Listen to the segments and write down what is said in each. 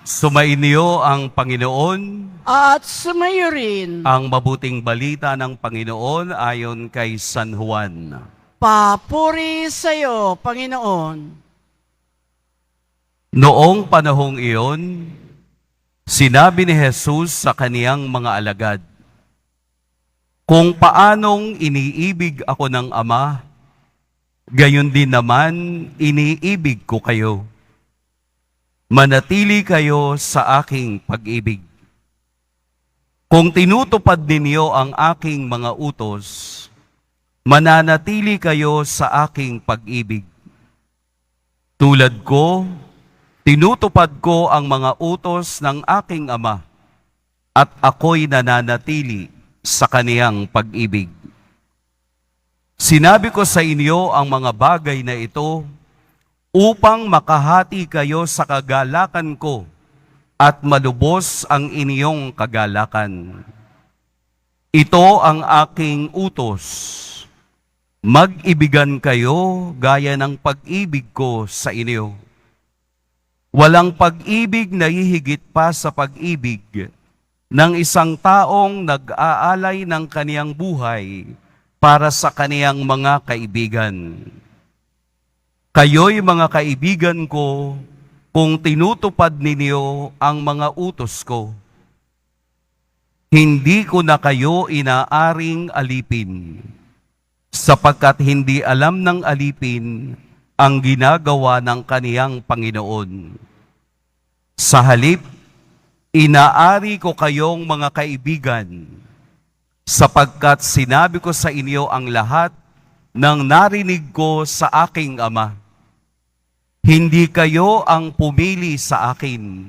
Sumainyo ang Panginoon, At sumayo rin, ang mabuting balita ng Panginoon ayon kay San Juan. papuri sa iyo, Panginoon. Noong panahong iyon, sinabi ni Jesus sa kaniyang mga alagad, "Kung paanong iniibig ako ng Ama, gayon din naman iniibig ko kayo. Manatili kayo sa aking pag-ibig. Kung tinutupad ninyo ang aking mga utos, mananatili kayo sa aking pag-ibig. Tulad ko, tinutupad ko ang mga utos ng aking Ama, at ako'y nananatili sa kaniyang pag-ibig. Sinabi ko sa inyo ang mga bagay na ito upang makahati kayo sa kagalakan ko at malubos ang inyong kagalakan. Ito ang aking utos. Mag-ibigan kayo gaya ng pag-ibig ko sa inyo. Walang pag-ibig na hihigit pa sa pag-ibig ng isang taong nag-aalay ng kaniyang buhay para sa kaniyang mga kaibigan. Kayo'y mga kaibigan ko kung tinutupad ninyo ang mga utos ko. Hindi ko na kayo inaaring alipin, sapagkat hindi alam ng alipin ang ginagawa ng kaniyang Panginoon. Sa halip, inaari ko kayong mga kaibigan, sapagkat sinabi ko sa inyo ang lahat ng narinig ko sa aking Ama. Hindi kayo ang pumili sa akin.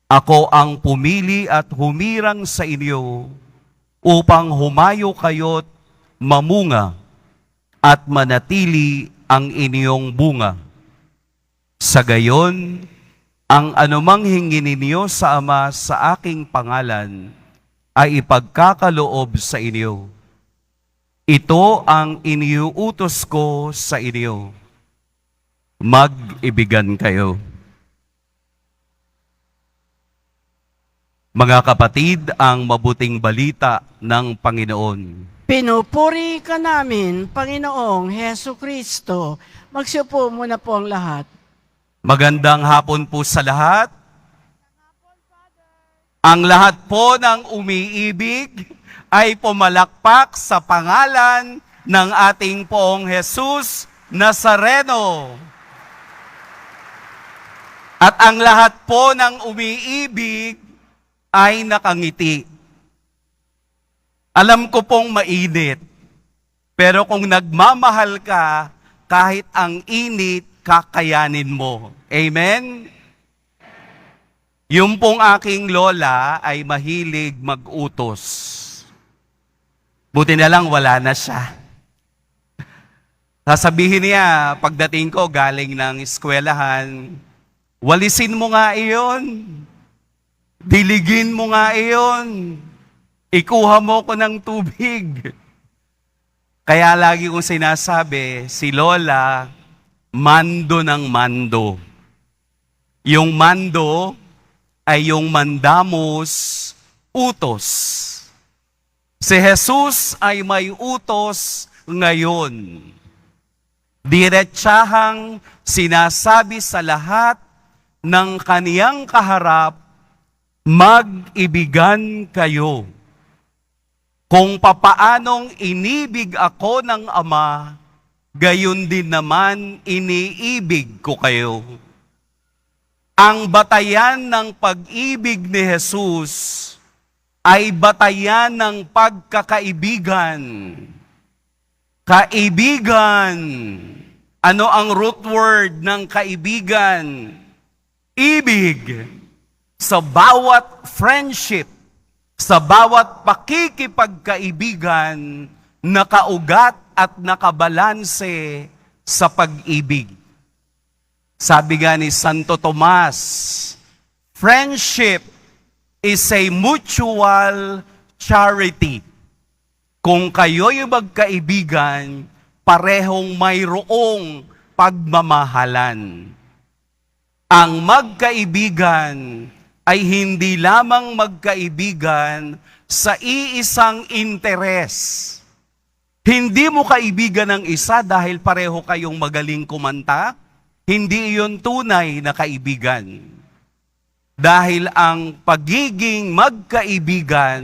Ako ang pumili at humirang sa inyo upang humayo kayo't mamunga at manatili ang inyong bunga. Sa gayon, ang anumang hingin ninyo sa Ama sa aking pangalan ay ipagkakaloob sa inyo. Ito ang iniuutos ko sa inyo. Mag-ibigan kayo." Mga kapatid, ang mabuting balita ng Panginoon. Pinupuri ka namin, Panginoong Heso Kristo. Magsiupo muna po ang lahat. Magandang hapon po sa lahat. Ang lahat po ng umiibig ay pumalakpak sa pangalan ng ating Poong Jesus Nazareno. At ang lahat po ng umiibig ay nakangiti. Alam ko pong mainit, pero kung nagmamahal ka, kahit ang init, kakayanin mo. Amen? Yung pong aking lola ay mahilig mag-utos. Buti na lang wala na siya. Sasabihin niya, pagdating ko galing ng eskwelahan, walisin mo nga iyon. Diligin mo nga iyon. Ikuha mo ko ng tubig. Kaya lagi kong sinasabi, si Lola, mando ng mando. Yung mando ay yung mandamos, utos. Si Jesus ay may utos ngayon. Diretsahang sinasabi sa lahat ng kaniyang kaharap, mag-ibigan kayo. Kung papaanong inibig ako ng Ama, gayon din naman iniibig ko kayo. Ang batayan ng pag-ibig ni Jesus ay batayan ng pagkakaibigan. Kaibigan. Ano ang root word ng kaibigan? Ibig. Sa bawat friendship, sa bawat pakikipagkaibigan, nakaugat at nakabalanse sa pag-ibig. Sabi nga ni Santo Tomas, friendship is a mutual charity. Kung kayo'y magkaibigan, parehong mayroong pagmamahalan. Ang magkaibigan ay hindi lamang magkaibigan sa iisang interes. Hindi mo kaibigan ng isa dahil pareho kayong magaling kumanta. Hindi iyon tunay na kaibigan. Dahil ang pagiging magkaibigan,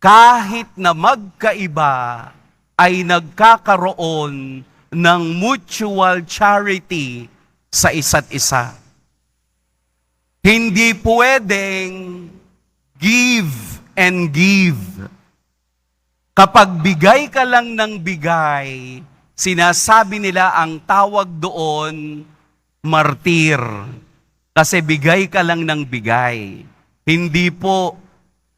kahit na magkaiba, ay nagkakaroon ng mutual charity sa isa't isa. Hindi pwedeng give and give. Kapag bigay ka lang ng bigay, sinasabi nila ang tawag doon, martir. Kasi bigay ka lang ng bigay. Hindi po,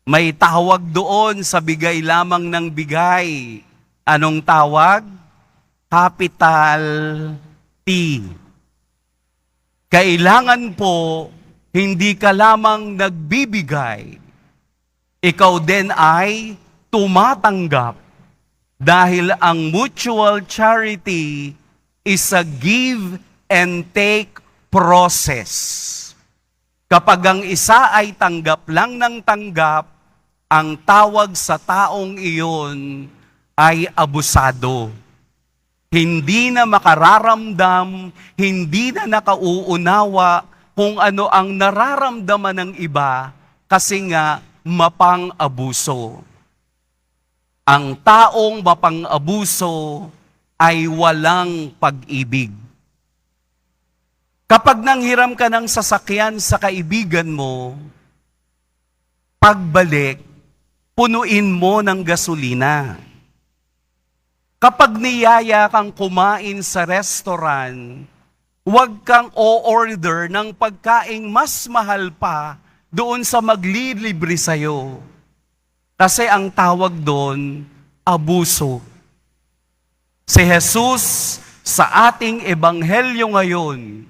may tawag doon sa bigay lamang ng bigay. Anong tawag? Capital T. Kailangan po, hindi ka lamang nagbibigay. Ikaw din ay tumatanggap dahil ang mutual charity is a give and take process. Kapag ang isa ay tanggap lang ng tanggap, ang tawag sa taong iyon ay abusado. Hindi na makararamdam, hindi na nakauunawa kung ano ang nararamdaman ng iba kasi nga mapang-abuso. Ang taong mapang-abuso ay walang pag-ibig. Kapag nanghiram ka ng sasakyan sa kaibigan mo, pagbalik, punuin mo ng gasolina. Kapag niyaya kang kumain sa restaurant, huwag kang o-order ng pagkaing mas mahal pa doon sa maglilibre sa'yo. Kasi ang tawag doon, abuso. Si Jesus sa ating ebanghelyo ngayon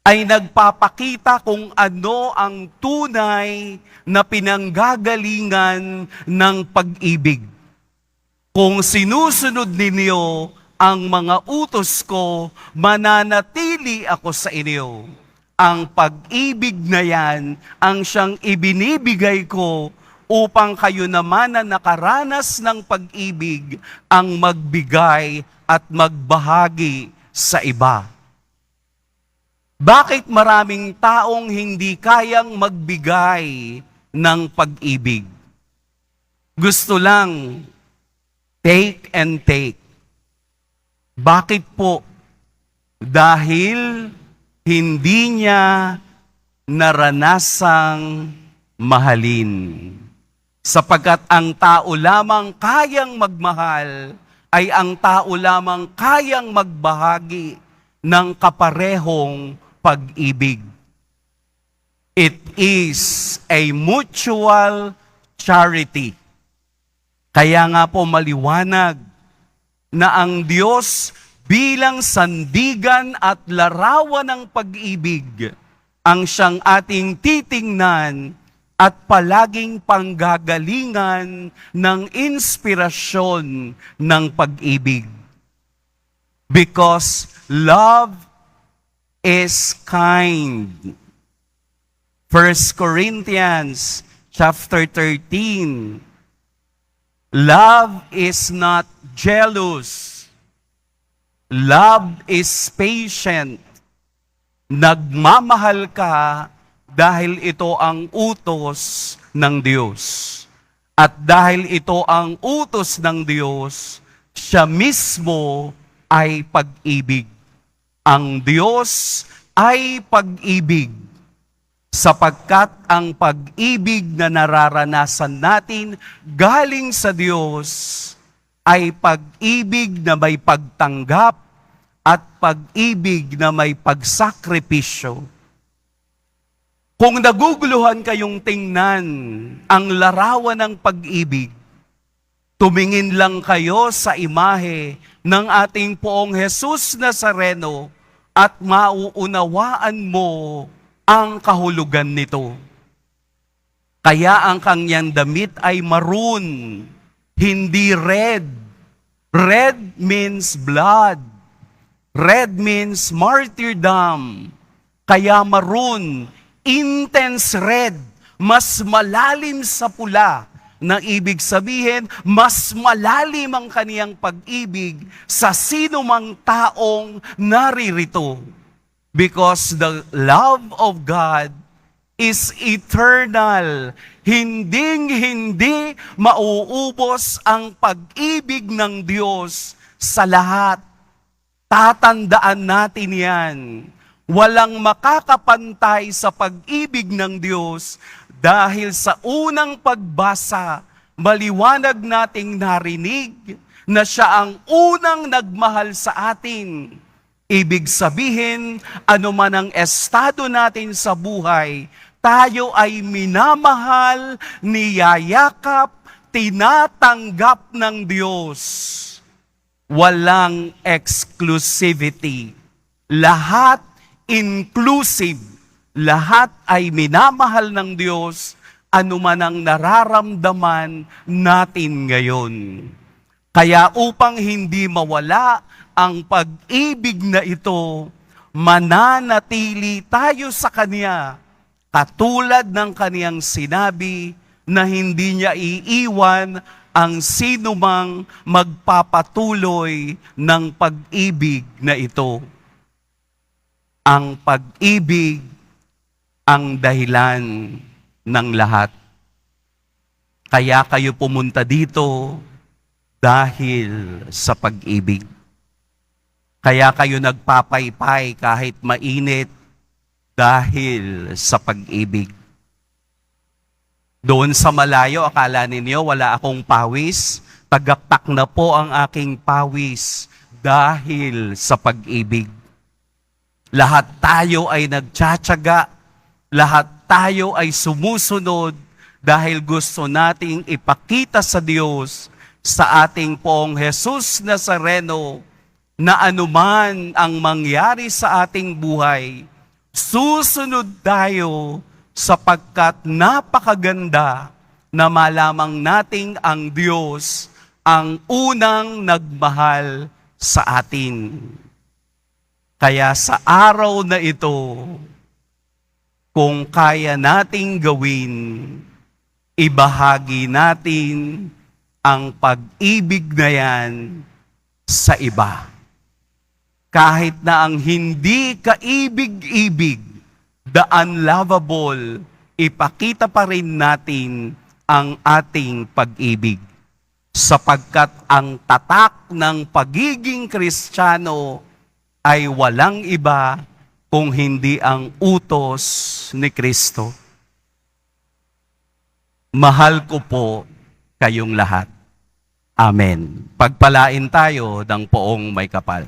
ay nagpapakita kung ano ang tunay na pinanggagalingan ng pag-ibig. Kung sinusunod ninyo ang mga utos ko, mananatili ako sa inyo. Ang pag-ibig na yan, ang siyang ibinibigay ko upang kayo naman na nakaranas ng pag-ibig ang magbigay at magbahagi sa iba. Bakit maraming taong hindi kayang magbigay ng pag-ibig? Gusto lang take and take. Bakit po? Dahil hindi niya naranasang mahalin. Sapagkat ang tao lamang kayang magmahal ay ang tao lamang kayang magbahagi ng kaparehong pag-ibig. It is a mutual charity. Kaya nga po maliwanag na ang Diyos bilang sandigan at larawan ng pag-ibig ang siyang ating titingnan at palaging panggagalingan ng inspirasyon ng pag-ibig. Because love is kind. 1 Corinthians chapter 13. Love is not jealous. Love is patient. Nagmamahal ka dahil ito ang utos ng Diyos. At dahil ito ang utos ng Diyos, siya mismo ay pag-ibig. Ang Diyos ay pag-ibig. Sapagkat ang pag-ibig na nararanasan natin galing sa Diyos ay pag-ibig na may pagtanggap at pag-ibig na may pagsakripisyo. Kung naguguluhan kayong tingnan ang larawan ng pag-ibig, tumingin lang kayo sa imahe ng ating Poong Jesus Nazareno at mauunawaan mo ang kahulugan nito. Kaya ang kanyang damit ay maroon, hindi red. Red means blood. Red means martyrdom. Kaya maroon, intense red, mas malalim sa pula, na ibig sabihin, mas malalim ang kaniyang pag-ibig sa sino mang taong naririto. Because the love of God is eternal. Hinding-hindi mauubos ang pag-ibig ng Diyos sa lahat. Tatandaan natin yan. Walang makakapantay sa pag-ibig ng Diyos dahil sa unang pagbasa, maliwanag nating narinig na siya ang unang nagmahal sa atin. Ibig sabihin, anuman ang estado natin sa buhay, tayo ay minamahal, niyayakap, tinatanggap ng Diyos. Walang exclusivity. Lahat inclusive. Lahat ay minamahal ng Diyos, anuman ang nararamdaman natin ngayon. Kaya upang hindi mawala ang pag-ibig na ito, mananatili tayo sa Kanya, katulad ng Kaniyang sinabi na hindi niya iiwan ang sinumang magpapatuloy ng pag-ibig na ito. Ang pag-ibig ang dahilan ng lahat. Kaya kayo pumunta dito dahil sa pag-ibig. Kaya kayo nagpapaypay kahit mainit dahil sa pag-ibig. Doon sa malayo, akala ninyo wala akong pawis, tagaktak na po ang aking pawis dahil sa pag-ibig. Lahat tayo ay nagtsatsaga, lahat tayo ay sumusunod dahil gusto nating ipakita sa Diyos, sa ating Poong Jesus Nazareno, na anuman ang mangyari sa ating buhay, susunod tayo sapagkat napakaganda na malamang nating ang Diyos ang unang nagmahal sa atin. Kaya sa araw na ito, kung kaya nating gawin, ibahagi natin ang pag-ibig na yan sa iba. Kahit na ang hindi kaibig-ibig, the unlovable, ipakita pa rin natin ang ating pag-ibig. Sapagkat ang tatak ng pagiging Kristiyano ay walang iba kung hindi ang utos ni Kristo. Mahal ko po kayong lahat. Amen. Pagpalain tayo ng poong may kapal.